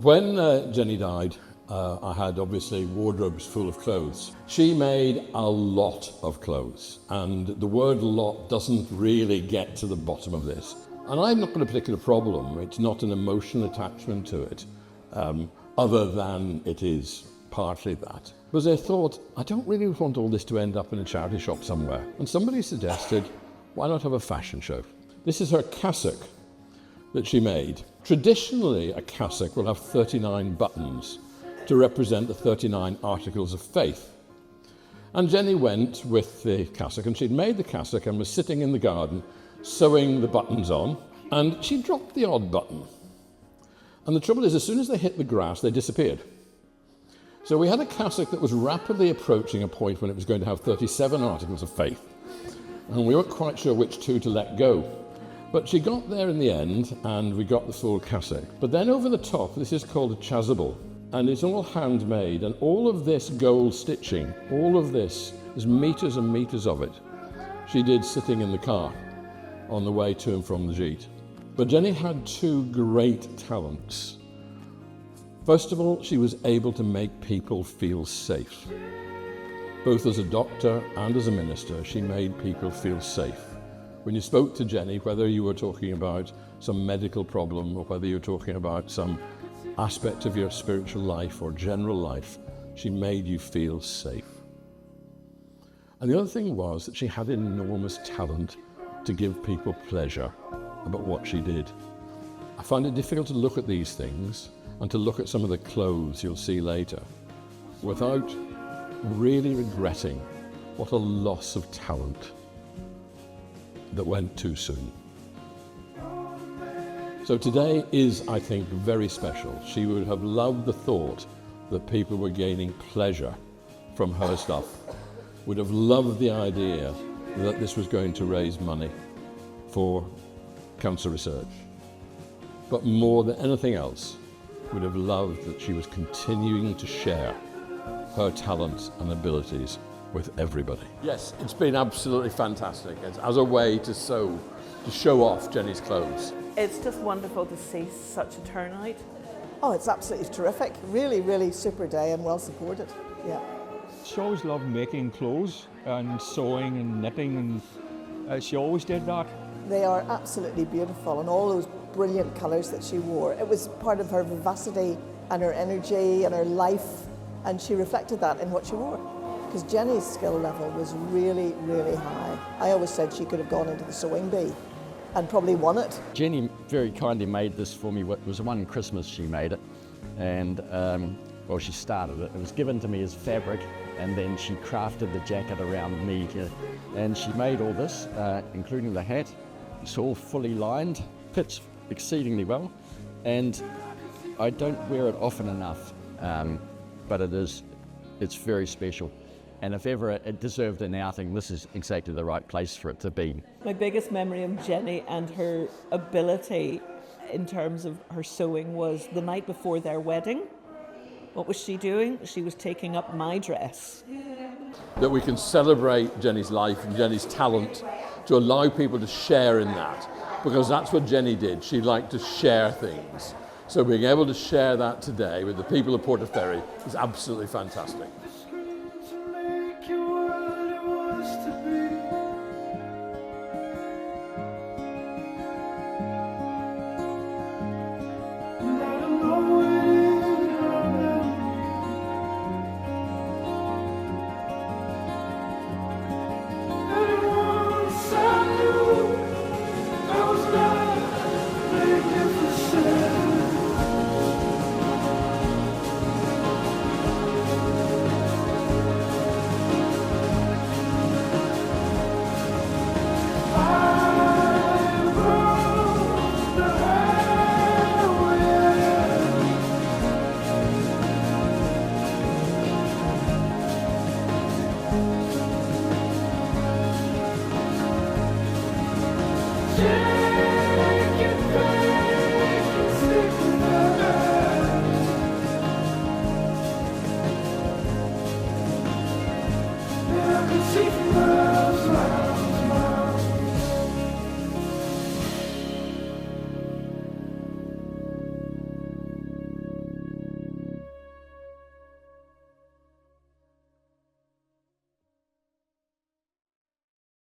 When Jenny died, I had obviously wardrobes full of clothes. She made a lot of clothes, and the word lot doesn't really get to the bottom of this. And I've not got a particular problem. It's not an emotional attachment to it, other than it is partly that. Because I thought, I don't really want all this to end up in a charity shop somewhere. And somebody suggested, why not have a fashion show? This is her cassock that she made. Traditionally, a cassock will have 39 buttons to represent the 39 articles of faith. And Jenny went with the cassock, and she'd made the cassock and was sitting in the garden sewing the buttons on, and she dropped the odd button. And the trouble is, as soon as they hit the grass, they disappeared. So we had a cassock that was rapidly approaching a point when it was going to have 37 articles of faith. And we weren't quite sure which two to let go. But she got there in the end, and we got the full cassock. But then over the top, this is called a chasuble, and it's all handmade, and all of this gold stitching, all of this, there's meters and meters of it, she did sitting in the car on the way to and from the Jeet. But Jenny had two great talents. First of all, she was able to make people feel safe. Both as a doctor and as a minister, she made people feel safe. When you spoke to Jenny, whether you were talking about some medical problem or whether you were talking about some aspect of your spiritual life or general life, she made you feel safe. And the other thing was that she had enormous talent to give people pleasure about what she did. I find it difficult to look at these things and to look at some of the clothes you'll see later without really regretting what a loss of talent that went too soon. So today is, I think, very special. She would have loved the thought that people were gaining pleasure from her stuff, would have loved the idea that this was going to raise money for cancer research. But more than anything else, would have loved that she was continuing to share her talents and abilities with everybody. Yes, it's been absolutely fantastic. It's as a way to show off Jenny's clothes. It's just wonderful to see such a turnout. Oh, it's absolutely terrific. Really, really super day and well supported. Yeah. She always loved making clothes and sewing and knitting, and she always did that. They are absolutely beautiful, and all those brilliant colours that she wore. It was part of her vivacity and her energy and her life, and she reflected that in what she wore. Because Jenny's skill level was really, really high. I always said she could have gone into the sewing bee and probably won it. Jenny very kindly made this for me. It was one Christmas she made it, and well, she started it. It was given to me as fabric, and then she crafted the jacket around me, and she made all this, including the hat. It's all fully lined, fits exceedingly well, and I don't wear it often enough, but it's very special. And if ever it deserved an outing, this is exactly the right place for it to be. My biggest memory of Jenny and her ability in terms of her sewing was the night before their wedding. What was she doing? She was taking up my dress. That we can celebrate Jenny's life and Jenny's talent to allow people to share in that, because that's what Jenny did. She liked to share things. So being able to share that today with the people of Portaferry is absolutely fantastic.